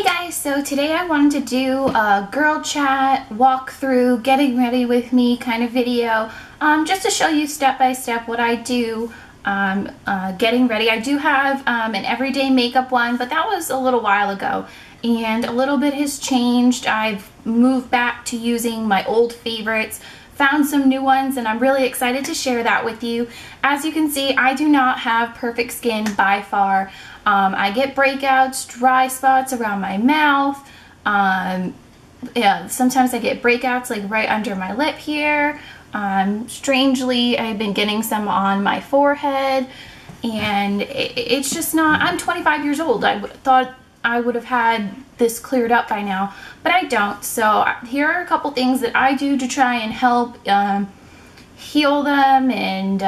Hey guys, so today I wanted to do a girl chat walkthrough, getting ready with me kind of video, just to show you step by step what I do getting ready. I do have an everyday makeup one, but that was a little while ago and a little bit has changed. I've moved back to using my old favorites, found some new ones, and I'm really excited to share that with you. As you can see, I do not have perfect skin by far. I get breakouts, dry spots around my mouth. Yeah, sometimes I get breakouts like right under my lip here. Strangely, I've been getting some on my forehead, and it's just not, I'm 25 years old. I thought I would have had this cleared up by now, but I don't. So here are a couple things that I do to try and help heal them and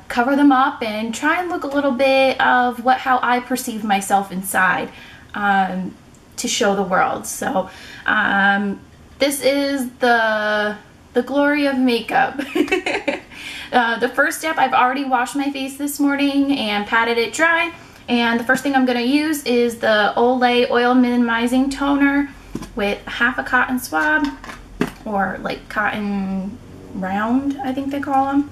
cover them up and try and look a little bit of how I perceive myself inside to show the world. So this is the glory of makeup. The first step, I've already washed my face this morning and patted it dry, and the first thing I'm going to use is the Olay Oil Minimizing Toner with half a cotton swab, or like cotton round, I think they call them.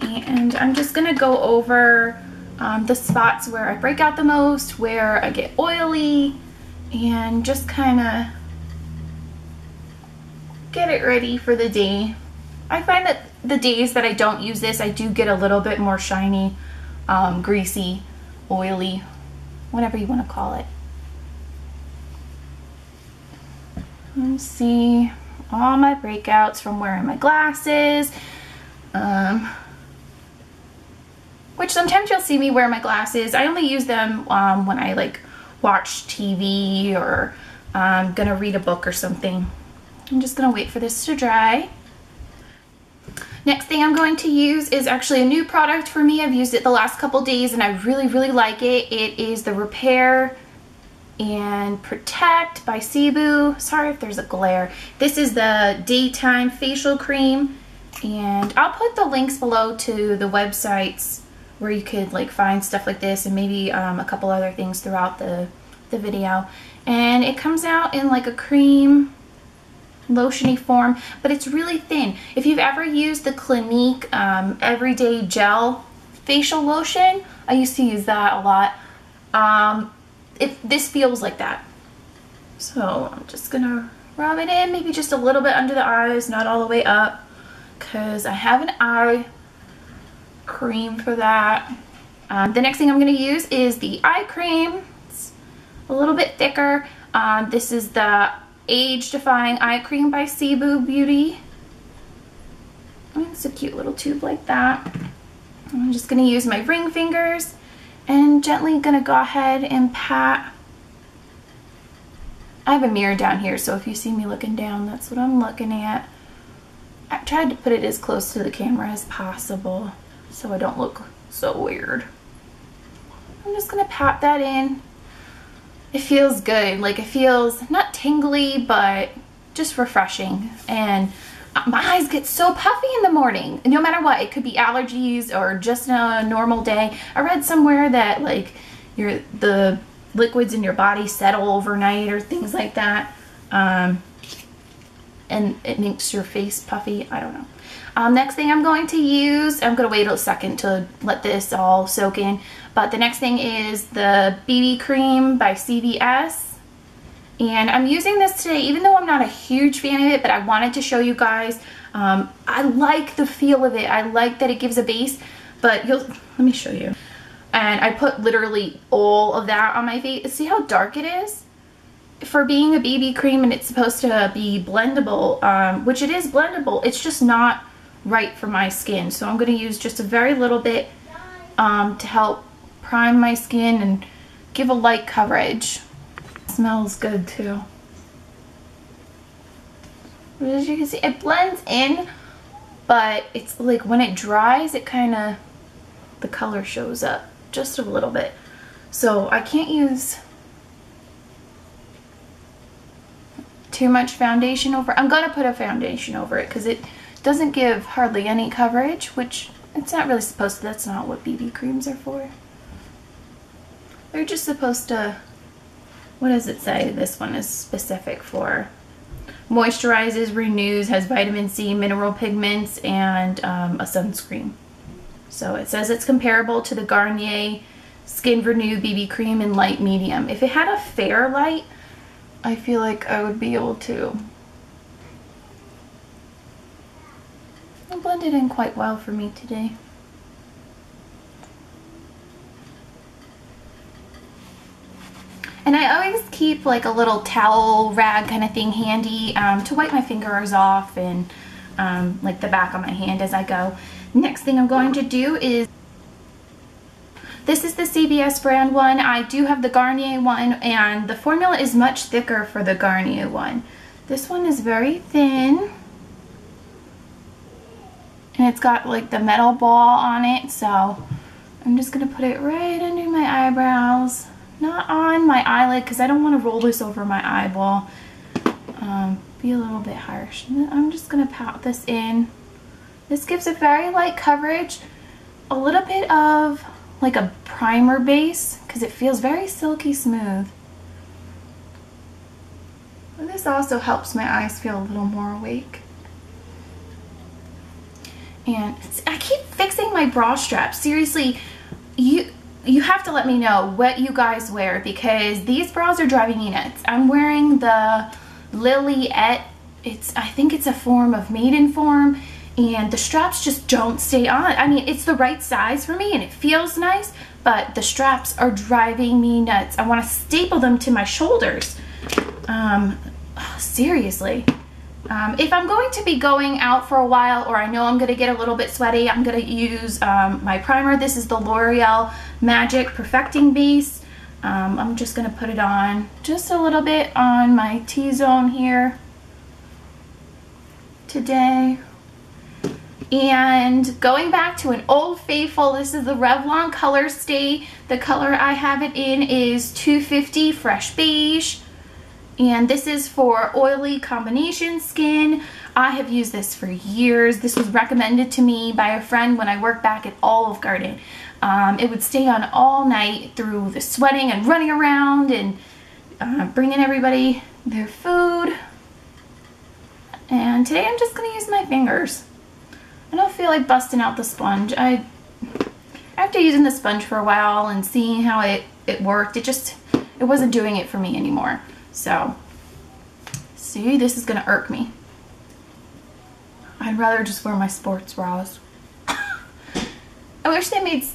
And I'm just gonna go over the spots where I break out the most, where I get oily, and just kind of get it ready for the day. I find that the days that I don't use this, I do get a little bit more shiny, greasy, oily, whatever you want to call it. Let's see. All my breakouts from wearing my glasses, which sometimes you'll see me wear my glasses. I only use them when I like watch TV or I'm gonna read a book or something. I'm just gonna wait for this to dry. Next thing I'm going to use is actually a new product for me. I've used it the last couple days and I really like it. It is the Repair and Protect by Sibu. Sorry if there's a glare. This is the daytime facial cream, and I'll put the links below to the websites where you could like find stuff like this and maybe a couple other things throughout the video. And it comes out in like a cream lotiony form, but it's really thin. If you've ever used the Clinique Everyday Gel facial lotion, I used to use that a lot. This feels like that. So I'm just gonna rub it in, maybe just a little bit under the eyes, not all the way up, because I have an eye cream for that. The next thing I'm gonna use is the eye cream. It's a little bit thicker. This is the Age Defying Eye Cream by Sibu Beauty. It's a cute little tube like that. I'm just gonna use my ring fingers and gently gonna go ahead and pat. I have a mirror down here, so if you see me looking down, that's what I'm looking at. I tried to put it as close to the camera as possible so I don't look so weird. I'm just gonna pat that in. It feels good. Like, it feels not tingly, but just refreshing. And my eyes get so puffy in the morning, no matter what. It could be allergies or just a normal day. I read somewhere that like the liquids in your body settle overnight or things like that, and it makes your face puffy. I don't know. Next thing I'm going to use, I'm going to wait a second to let this all soak in, but the next thing is the BB cream by CVS. And I'm using this today, even though I'm not a huge fan of it, but I wanted to show you guys. I like the feel of it. I like that it gives a base, but let me show you. And I put literally all of that on my face. See how dark it is? For being a BB cream and it's supposed to be blendable, which it is blendable, it's just not right for my skin. So I'm going to use just a very little bit to help prime my skin and give a light coverage. Smells good too. As you can see, it blends in, but it's like when it dries, it kind of, the color shows up just a little bit. So I can't use too much foundation over. I'm gonna put a foundation over it because it doesn't give hardly any coverage, which it's not really supposed to. That's not what BB creams are for. They're just supposed to what does it say this one is specific for? Moisturizes, renews, has vitamin C, mineral pigments, and a sunscreen. So it says it's comparable to the Garnier Skin Renew BB Cream in light medium. If it had a fair light, I feel like I would be able to. It blended in quite well for me today. And I always keep like a little towel rag kind of thing handy to wipe my fingers off and like the back of my hand as I go. Next thing I'm going to do is, this is the CVS brand one. I do have the Garnier one, and the formula is much thicker for the Garnier one. This one is very thin. And it's got like the metal ball on it, so I'm just going to put it right under my eyebrows. Not on my eyelid because I don't want to roll this over my eyeball. Be a little bit harsh. I'm just going to pat this in. This gives a very light coverage. A little bit of like a primer base because it feels very silky smooth. And this also helps my eyes feel a little more awake. And I keep fixing my bra strap. Seriously, you have to let me know what you guys wear because these bras are driving me nuts. I'm wearing the Liliette. I think it's a form of maiden form, and the straps just don't stay on. I mean, it's the right size for me and it feels nice, but the straps are driving me nuts. I want to staple them to my shoulders. Seriously. If I'm going to be going out for a while, or I know I'm going to get a little bit sweaty, I'm going to use my primer. This is the L'Oreal Magic Perfecting Base. I'm just going to put it on just a little bit on my T-zone here today. And going back to an old faithful, this is the Revlon Color Stay. The color I have it in is 250 Fresh Beige. And this is for oily combination skin. I have used this for years. This was recommended to me by a friend when I worked back at Olive Garden. It would stay on all night through the sweating and running around and bringing everybody their food. And today I'm just going to use my fingers. I don't feel like busting out the sponge. After using the sponge for a while and seeing how it worked, it wasn't doing it for me anymore. So, see, this is going to irk me. I'd rather just wear my sports bras. I wish they made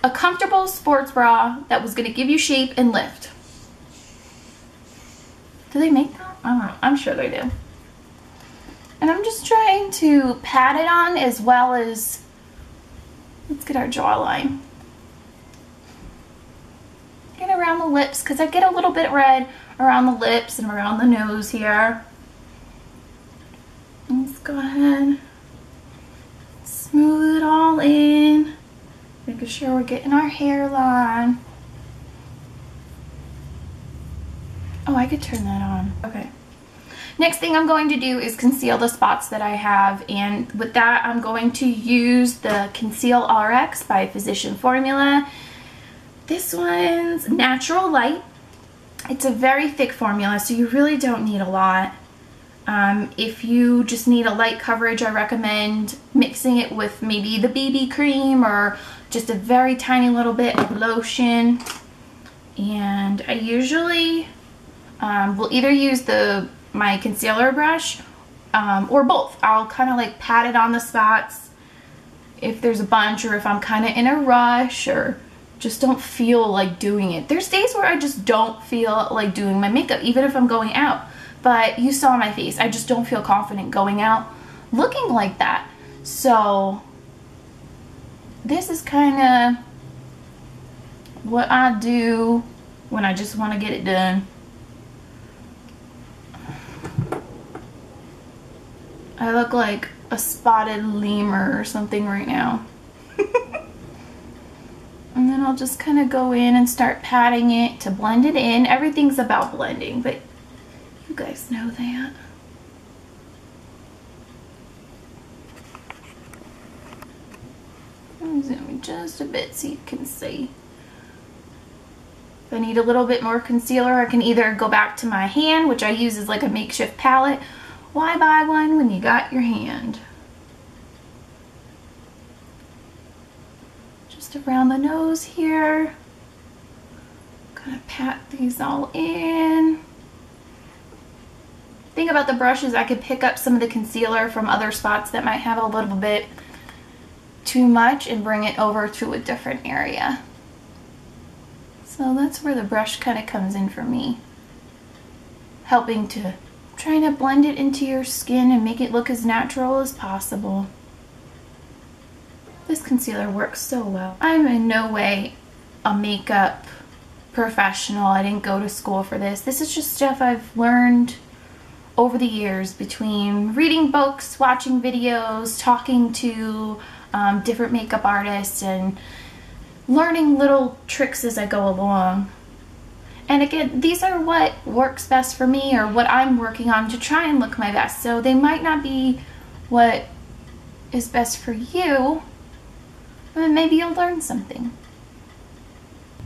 a comfortable sports bra that was going to give you shape and lift. Do they make that? I don't know. I'm sure they do. And I'm just trying to pat it on as well as, let's get our jawline. Get around the lips because I get a little bit red around the lips and around the nose here. Let's go ahead, smooth it all in, making sure we're getting our hairline. Oh, I could turn that on. Okay. Next thing I'm going to do is conceal the spots that I have, and with that I'm going to use the Conceal RX by Physician Formula. This one's Natural Light. It's a very thick formula, so you really don't need a lot. If you just need a light coverage, I recommend mixing it with maybe the BB cream or just a very tiny little bit of lotion. And I usually will either use my concealer brush or both. I'll kind of like pat it on the spots if there's a bunch, or if I'm kind of in a rush or just don't feel like doing it. There's days where I just don't feel like doing my makeup, even if I'm going out. But you saw my face. I just don't feel confident going out looking like that. So this is kind of what I do when I just want to get it done. I look like a spotted lemur or something right now. And then I'll just kind of go in and start patting it to blend it in. Everything's about blending, but you guys know that. I'm zooming just a bit so you can see. If I need a little bit more concealer, I can either go back to my hand, which I use as like a makeshift palette. Why buy one when you got your hand? Just around the nose here. Gonna pat these all in. Thing about the brush is I could pick up some of the concealer from other spots that might have a little bit too much and bring it over to a different area. So that's where the brush kind of comes in for me. Helping to trying to blend it into your skin and make it look as natural as possible. This concealer works so well. I'm in no way a makeup professional. I didn't go to school for this. This is just stuff I've learned over the years between reading books, watching videos, talking to different makeup artists, and learning little tricks as I go along. And again, these are what works best for me, or what I'm working on to try and look my best. So they might not be what is best for you, but maybe you'll learn something.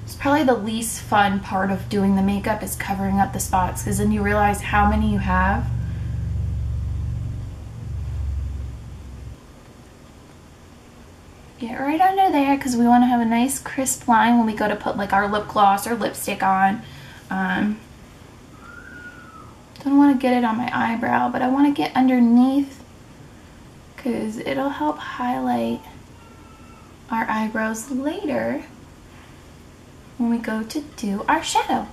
It's probably the least fun part of doing the makeup is covering up the spots, because then you realize how many you have. Get right under there, because we want to have a nice crisp line when we go to put like our lip gloss or lipstick on. Don't want to get it on my eyebrow, but I want to get underneath, because it'll help highlight our eyebrows later when we go to do our shadow.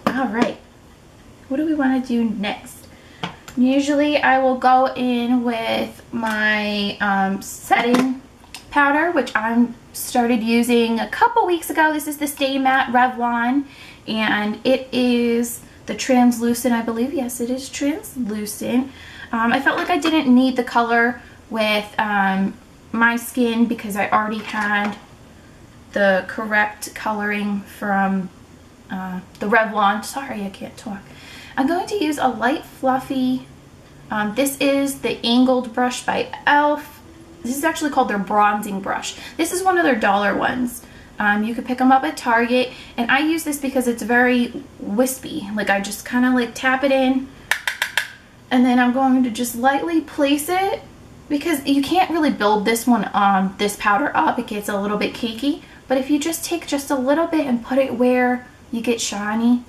Alright, what do we want to do next? Usually I will go in with my setting powder, which I started using a couple weeks ago. This is the Stay Matte Revlon, and it is the translucent, I believe. Yes, it is translucent. I felt like I didn't need the color with my skin because I already had the correct coloring from the Revlon. Sorry, I can't talk. I'm going to use a light fluffy, this is the angled brush by e.l.f. This is actually called their bronzing brush. This is one of their dollar ones. You could pick them up at Target, and I use this because it's very wispy. Like I just kind of like tap it in, and then I'm going to just lightly place it, because you can't really build this one on this powder up. It gets a little bit cakey. But if you just take just a little bit and put it where you get shiny,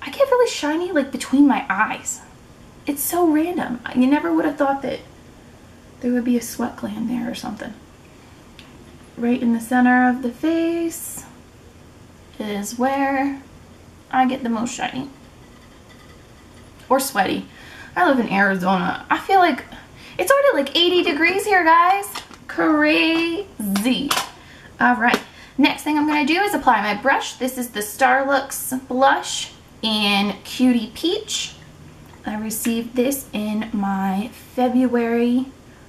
I get really shiny like between my eyes. It's so random. You never would have thought that there would be a sweat gland there or something. Right in the center of the face is where I get the most shiny. Or sweaty. I live in Arizona. I feel like it's already like 80 degrees here, guys. Crazy. Alright. Next thing I'm going to do is apply my brush. This is the Starlux blush in Cutie Peach. I received this in my February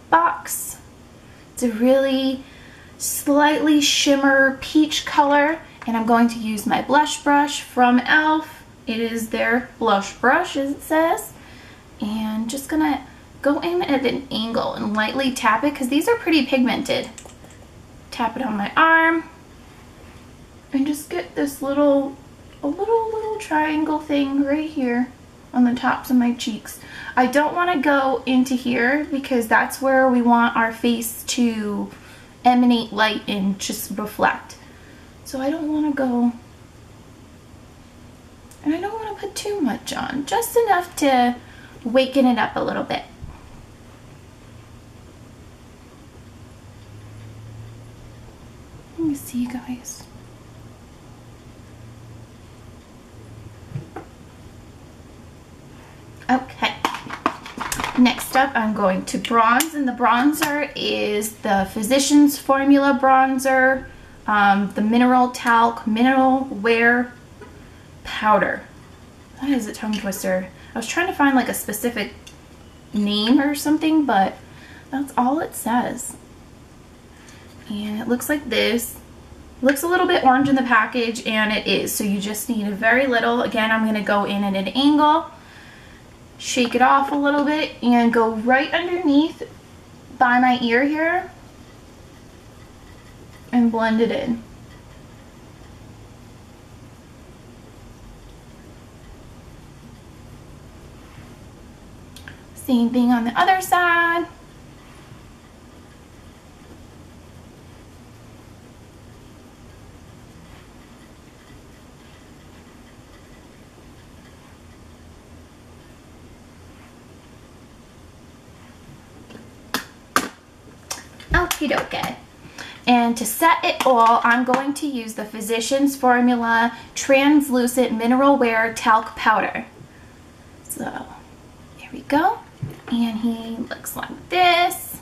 box. It's a really slightly shimmer peach color, and I'm going to use my blush brush from e.l.f. It is their blush brush, as it says, and just going to go in at an angle and lightly tap it, because these are pretty pigmented. Tap it on my arm. And just get this little triangle thing right here on the tops of my cheeks. I don't want to go into here because that's where we want our face to emanate light and just reflect. So I don't want to go, and I don't want to put too much on, just enough to waken it up a little bit. Let me see, guys. Okay, next up I'm going to bronze, and the bronzer is the Physicians Formula bronzer, the Mineral Talc Mineral Wear Powder. That is a tongue twister. I was trying to find like a specific name or something, but that's all it says. And it looks like this. It looks a little bit orange in the package, and it is, so you just need a very little. Again, I'm going to go in at an angle, shake it off a little bit, and go right underneath by my ear here and blend it in. Same thing on the other side. Okie dokie. And to set it all, I'm going to use the Physicians Formula Translucent Mineral Wear Talc Powder. So, here we go. And he looks like this.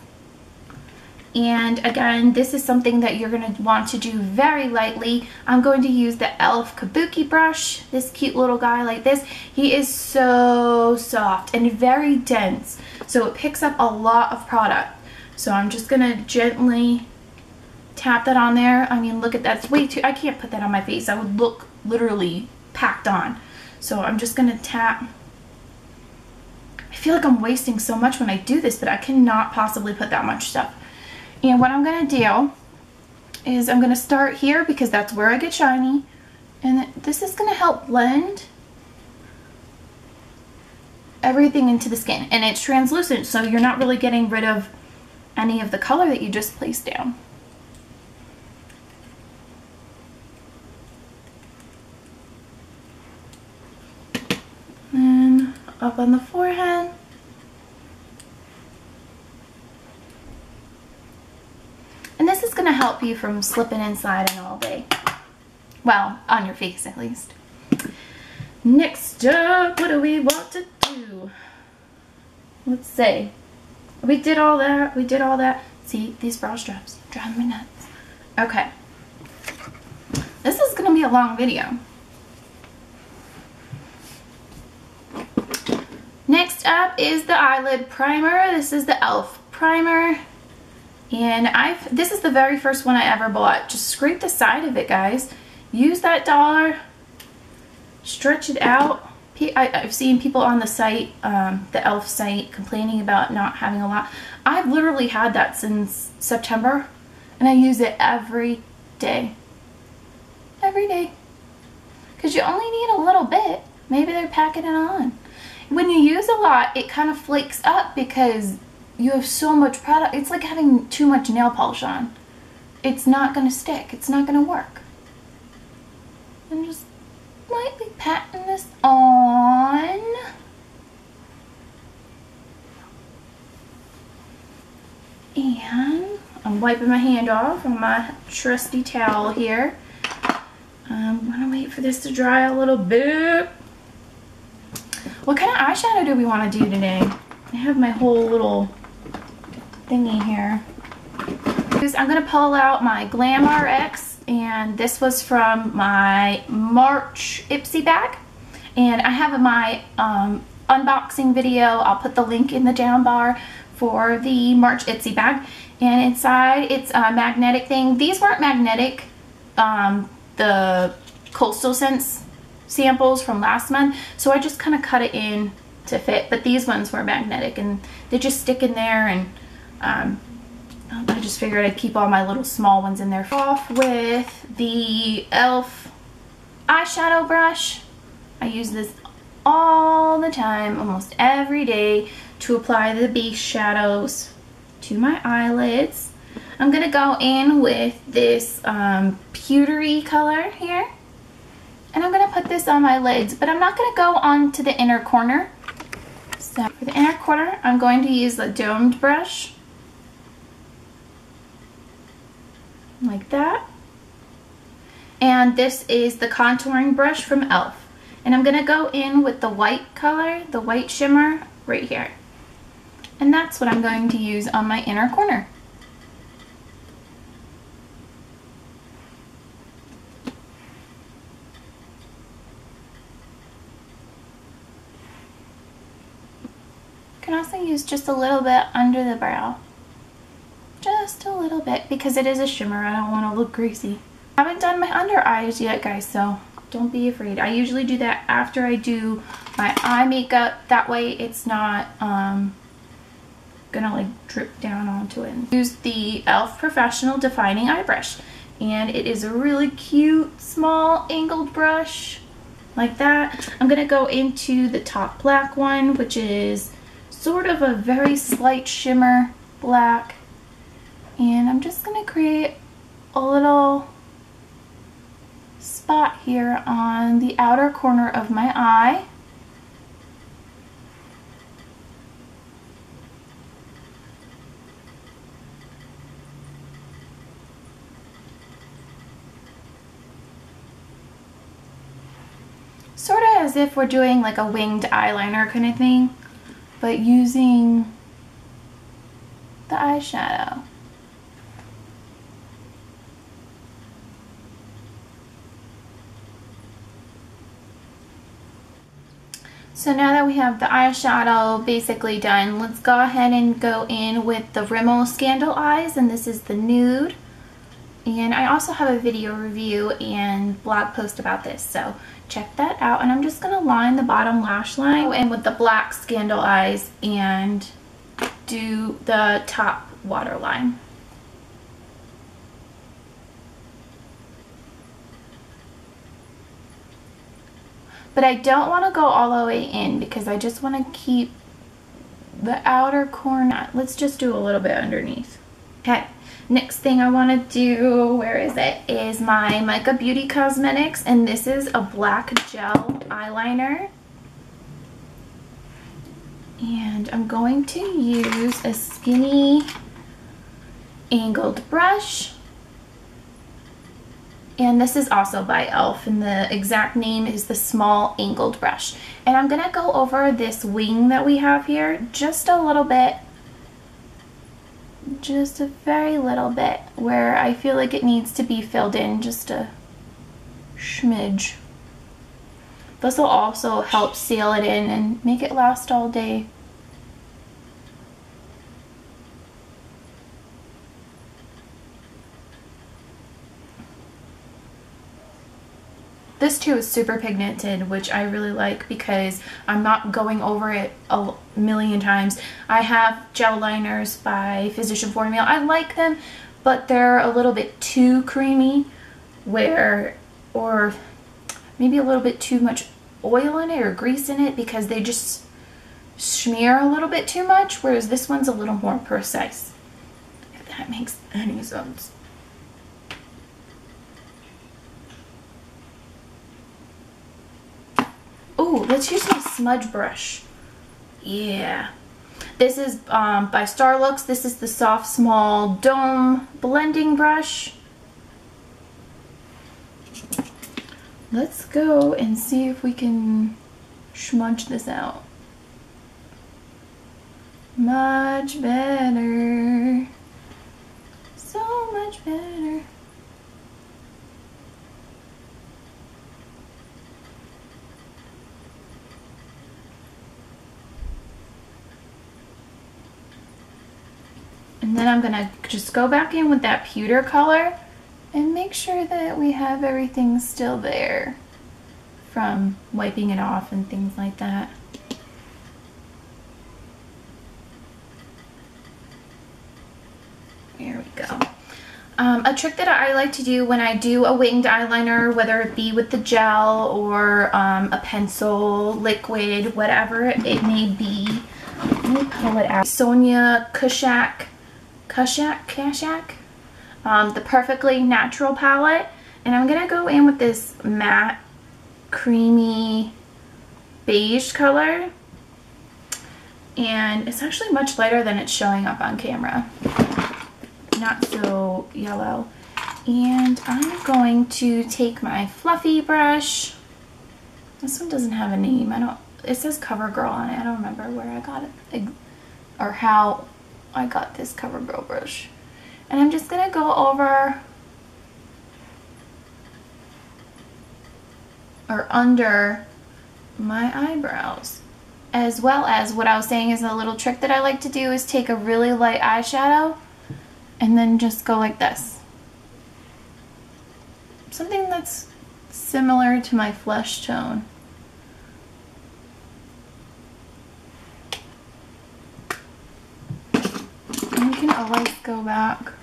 And again, this is something that you're going to want to do very lightly. I'm going to use the e.l.f. Kabuki brush, this cute little guy like this. He is so soft and very dense, so it picks up a lot of product. So I'm just going to gently tap that on there. I mean, look at that. It's way too, I can't put that on my face. I would look literally packed on. So I'm just going to tap. I feel like I'm wasting so much when I do this, but I cannot possibly put that much stuff. And what I'm going to do is I'm going to start here because that's where I get shiny. And this is going to help blend everything into the skin. And it's translucent, so you're not really getting rid of any of the color that you just placed down. And up on the forehead. And this is going to help you from slipping inside and all day. Well, on your face at least. Next up, what do we want to do? Let's see. We did all that. We did all that. See, these brow straps drive me nuts. Okay. This is going to be a long video. Next up is the eyelid primer. This is the e.l.f. primer. And this is the very first one I ever bought. Just scrape the side of it, guys. Use that dollar. Stretch it out. I've seen people on the site, the e.l.f. site, complaining about not having a lot. I've literally had that since September, and I use it every day. Every day. Because you only need a little bit. Maybe they're packing it on. When you use a lot, it kind of flakes up because you have so much product. It's like having too much nail polish on. It's not going to stick. It's not going to work. I'm just lightly patting this on. And I'm wiping my hand off on my trusty towel here. I'm going to wait for this to dry a little bit. What kind of eyeshadow do we want to do today? I have my whole little thingy here. I'm going to pull out my Glam RX, and this was from my March Ipsy bag. And I have my unboxing video. I'll put the link in the down bar for the March Ipsy bag. And inside it's a magnetic thing. These weren't magnetic, the Coastal Scents samples from last month, so I just kind of cut it in to fit, but these ones were magnetic and they just stick in there, and I just figured I'd keep all my little small ones in there. Off with the e.l.f. eyeshadow brush. I use this all the time, almost every day, to apply the base shadows to my eyelids. I'm gonna go in with this pewtery color here. And I'm going to put this on my lids, but I'm not going to go on to the inner corner. So for the inner corner, I'm going to use the domed brush. Like that. And this is the contouring brush from e.l.f. And I'm going to go in with the white color, the white shimmer, right here. And that's what I'm going to use on my inner corner. I can also use just a little bit under the brow. Just a little bit, because it is a shimmer. I don't want to look greasy. I haven't done my under eyes yet, guys, so don't be afraid. I usually do that after I do my eye makeup. That way it's not gonna like drip down onto it. Use the e.l.f. Professional Defining Eye Brush. And it is a really cute, small, angled brush. Like that. I'm gonna go into the top black one, which is sort of a very slight shimmer black. And I'm just going to create a little spot here on the outer corner of my eye. Sort of as if we're doing like a winged eyeliner kind of thing, but using the eyeshadow. So now that we have the eyeshadow basically done, let's go ahead and go in with the Rimmel Scandal Eyes, and this is the nude. And I also have a video review and blog post about this, so check that out. And I'm just going to line the bottom lash line, go in with the black Scandal Eyes and do the top waterline. But I don't want to go all the way in because I just want to keep the outer corner. Let's just do a little bit underneath. Okay, next thing I want to do, where is it, is my Mica Beauty Cosmetics, and this is a black gel eyeliner. And I'm going to use a skinny angled brush. And this is also by e.l.f. and the exact name is the small angled brush. And I'm going to go over this wing that we have here just a little bit. Just a very little bit where I feel like it needs to be filled in just a smidge. This will also help seal it in and make it last all day. This too is super pigmented, which I really like because I'm not going over it a million times. I have gel liners by Physician Formula. I like them, but they're a little bit too creamy, or maybe a little bit too much oil in it or grease in it because they just smear a little bit too much, whereas this one's a little more precise, if that makes any sense. Oh, let's use my smudge brush. Yeah. This is by Starlooks. This is the soft, small dome blending brush. Let's go and see if we can smudge this out. Much better. So much better. And then I'm going to just go back in with that pewter color and make sure that we have everything still there from wiping it off and things like that. There we go. A trick that I like to do when I do a winged eyeliner, whether it be with the gel or a pencil, liquid, whatever it may be. Let me pull it out. Sonia Kashak, the Perfectly Natural palette, and I'm gonna go in with this matte creamy beige color, and it's actually much lighter than it's showing up on camera, not so yellow. And I'm going to take my fluffy brush. This one doesn't have a name. It says CoverGirl on it. I don't remember where I got it or how I got this CoverGirl brush. And I'm just going to go over or under my eyebrows. As well as what I was saying is a little trick that I like to do is take a really light eyeshadow and then just go like this. Something that's similar to my flesh tone. You can always go back.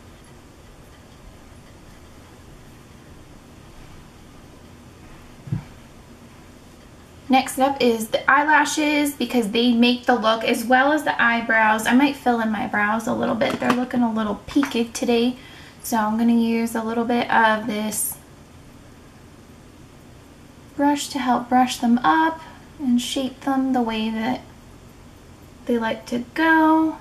Next up is the eyelashes, because they make the look, as well as the eyebrows. I might fill in my brows a little bit. They're looking a little peaked today. So I'm going to use a little bit of this brush to help brush them up and shape them the way that they like to go.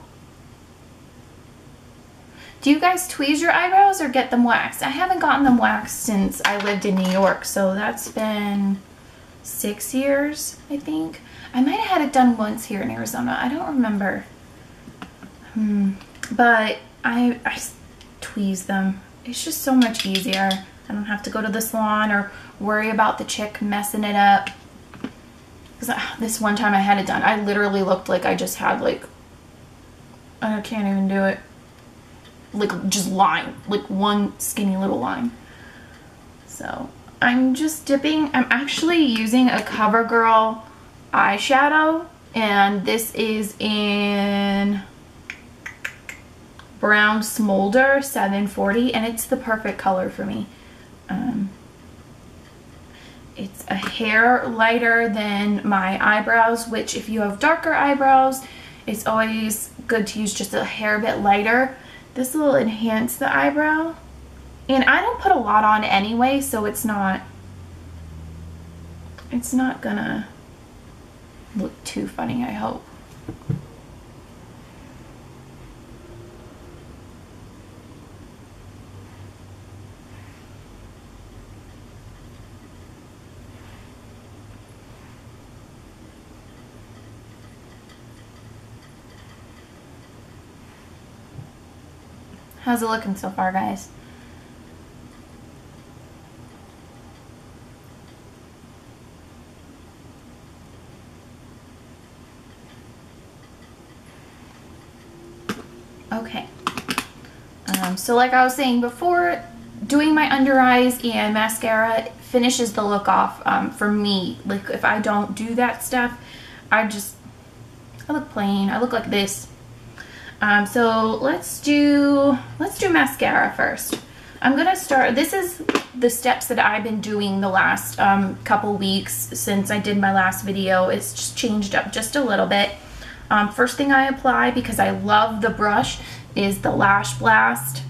Do you guys tweeze your eyebrows or get them waxed? I haven't gotten them waxed since I lived in New York, so that's been 6 years, I think. I might have had it done once here in Arizona. I don't remember. But I tweeze them. It's just so much easier. I don't have to go to the salon or worry about the chick messing it up. Because this one time I had it done, I literally looked like I just had like, I can't even do it. Like just line, like one skinny little line. So I'm just dipping. I'm actually using a CoverGirl eyeshadow, and this is in Brown Smolder 740, and it's the perfect color for me. It's a hair lighter than my eyebrows, which if you have darker eyebrows, it's always good to use just a hair bit lighter. This will enhance the eyebrow. And I don't put a lot on anyway, so it's not gonna look too funny, I hope. How's it looking so far, guys? Okay. So like I was saying before, doing my under eyes and mascara finishes the look off for me. Like if I don't do that stuff, I look plain. I look like this. So let's do mascara first. I'm gonna start. This is the steps that I've been doing the last couple weeks since I did my last video. It's just changed up just a little bit. First thing I apply, because I love the brush, is the Lash Blast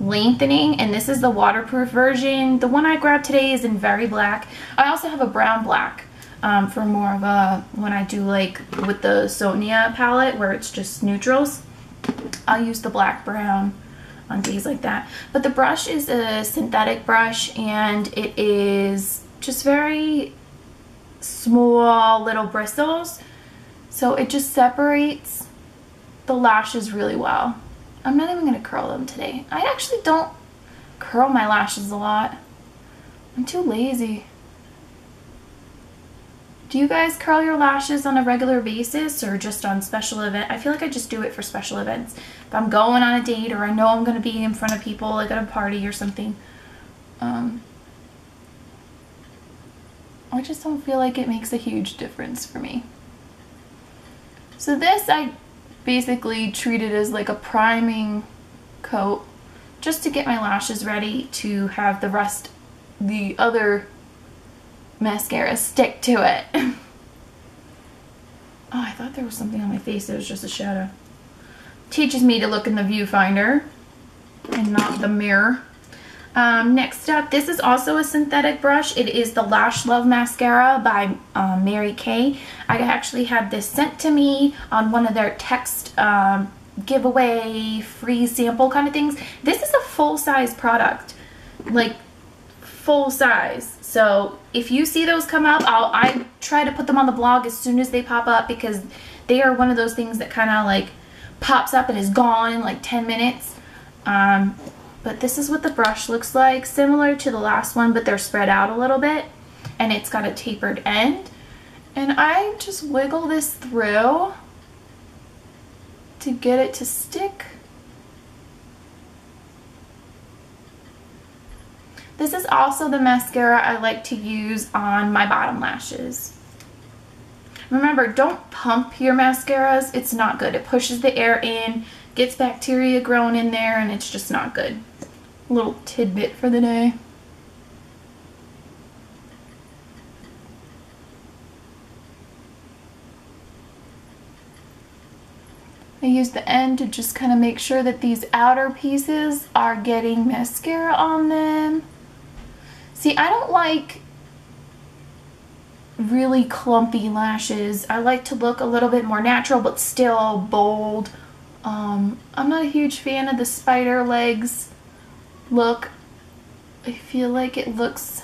Lengthening, and this is the waterproof version. The one I grabbed today is in Very Black. I also have a brown black for more of a, when I do like with the Sonia palette where it's just neutrals. I'll use the black brown on days like that. But the brush is a synthetic brush, and it is just very small little bristles, so it just separates the lashes really well. I'm not even going to curl them today. I actually don't curl my lashes a lot. I'm too lazy. Do you guys curl your lashes on a regular basis or just on special event? I feel like I just do it for special events. If I'm going on a date or I know I'm going to be in front of people, like at a party or something. I just don't feel like it makes a huge difference for me. So this I basically treat it as like a priming coat just to get my lashes ready to have the other mascara stick to it. Oh, I thought there was something on my face. It was just a shadow. Teaches me to look in the viewfinder and not the mirror. Next up, this is also a synthetic brush. It is the Lash Love Mascara by Mary Kay. I actually had this sent to me on one of their text giveaway free sample kind of things. This is a full-size product, like full size. So if you see those come up, I try to put them on the blog as soon as they pop up, because they are one of those things that kind of like pops up and is gone in like 10 minutes. But this is what the brush looks like, similar to the last one, but they're spread out a little bit, and it's got a tapered end. And I just wiggle this through to get it to stick. This is also the mascara I like to use on my bottom lashes. Remember, don't pump your mascaras. It's not good. It pushes the air in, gets bacteria growing in there, and it's just not good. A little tidbit for the day. I use the end to just kind of make sure that these outer pieces are getting mascara on them. See, I don't like really clumpy lashes. I like to look a little bit more natural but still bold. I'm not a huge fan of the spider legs look. I feel like it looks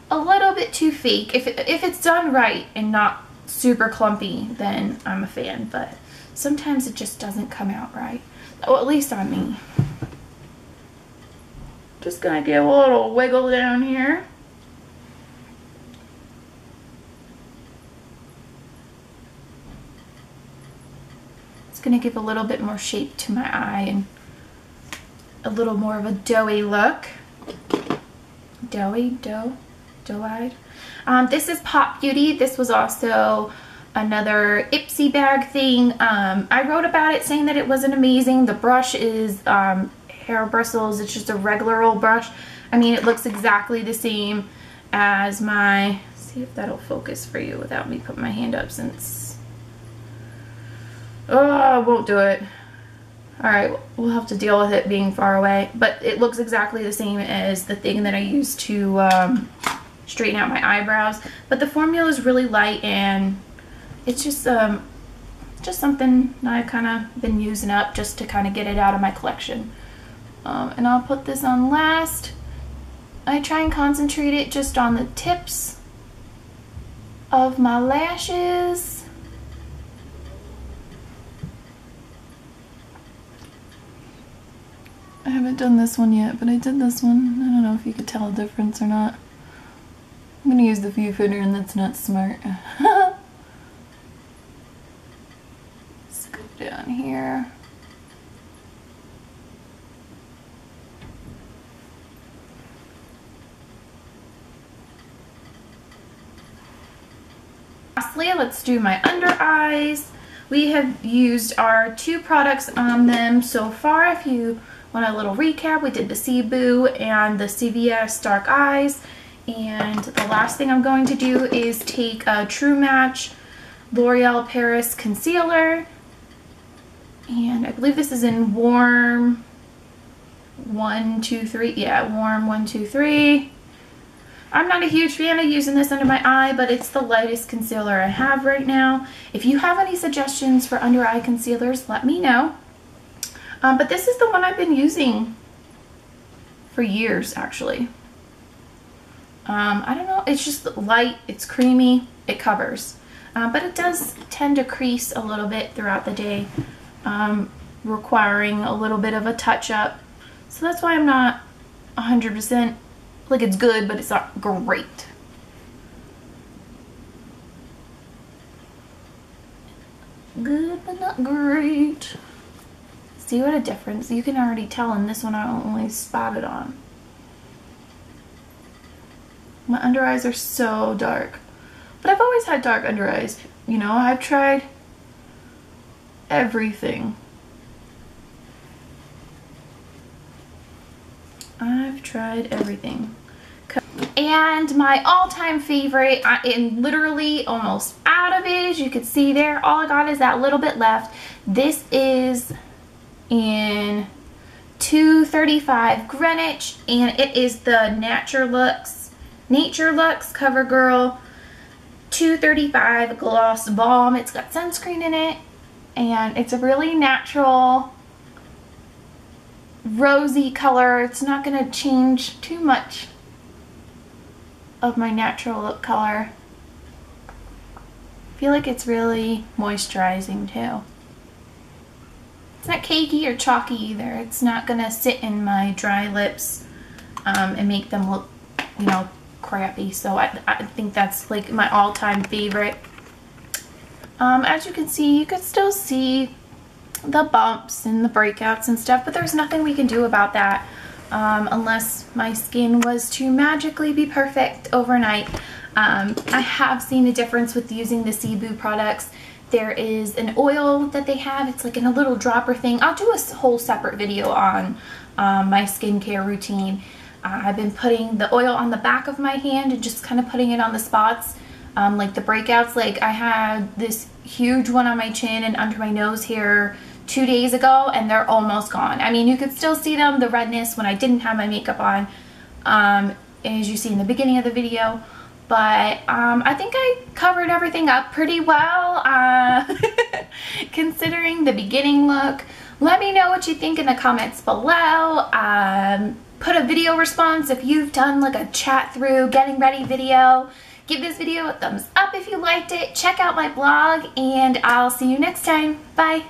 a little bit too fake. If it's done right and not super clumpy, then I'm a fan, but sometimes it just doesn't come out right. Well, at least on me. Just gonna give a little wiggle down here. It's gonna give a little bit more shape to my eye and a little more of a doughy look. Doe-eyed. This is Pop Beauty. This was also another Ipsy bag thing. I wrote about it saying that it wasn't amazing. The brush is hair bristles. It's just a regular old brush. I mean, it looks exactly the same as my, see if that'll focus for you without me putting my hand up since, oh, I won't do it. Alright, we'll have to deal with it being far away, but it looks exactly the same as the thing that I use to straighten out my eyebrows. But the formula is really light, and it's just something I've kind of been using up just to kind of get it out of my collection. And I'll put this on last. I try and concentrate it just on the tips of my lashes. I haven't done this one yet, but I did this one. I don't know if you could tell a difference or not. I'm gonna use the viewfinder, and that's not smart. Let's go down here. Lastly, let's do my under eyes. We have used our 2 products on them so far. If you want a little recap, we did the Sibu and the CVS Dark Eyes. And the last thing I'm going to do is take a True Match L'Oreal Paris Concealer. And I believe this is in Warm 1, 2, 3. Yeah, Warm 1, 2, 3. I'm not a huge fan of using this under my eye, but it's the lightest concealer I have right now. If you have any suggestions for under eye concealers, let me know. But this is the one I've been using for years, actually. I don't know, it's just light, it's creamy, it covers. But it does tend to crease a little bit throughout the day, requiring a little bit of a touch-up. So that's why I'm not 100%, like, it's good, but it's not great. Good, but not great. See what a difference? You can already tell in this one I only spotted on. My under eyes are so dark. But I've always had dark under eyes. You know, I've tried everything. I've tried everything. And my all-time favorite, I am literally almost out of it, as you can see there. All I got is that little bit left. This is in 235 Greenwich, and it is the Nature Lux CoverGirl 235 Gloss Balm. It's got sunscreen in it, and it's a really natural rosy color. It's not going to change too much of my natural look color. I feel like it's really moisturizing too. It's not cakey or chalky either. It's not going to sit in my dry lips and make them look, you know, crappy. So I think that's like my all-time favorite. As you can see, you could still see the bumps and the breakouts and stuff, but there's nothing we can do about that unless my skin was to magically be perfect overnight. I have seen a difference with using the Sibu products. There is an oil that they have. It's like in a little dropper thing. I'll do a whole separate video on my skincare routine. I've been putting the oil on the back of my hand and just kind of putting it on the spots like the breakouts. Like I had this huge one on my chin and under my nose here 2 days ago, and they're almost gone. I mean, you could still see them, the redness, when I didn't have my makeup on, as you see in the beginning of the video. But I think I covered everything up pretty well, considering the beginning look. Let me know what you think in the comments below. Put a video response if you've done like a chat through getting ready video. Give this video a thumbs up if you liked it. Check out my blog, and I'll see you next time. Bye.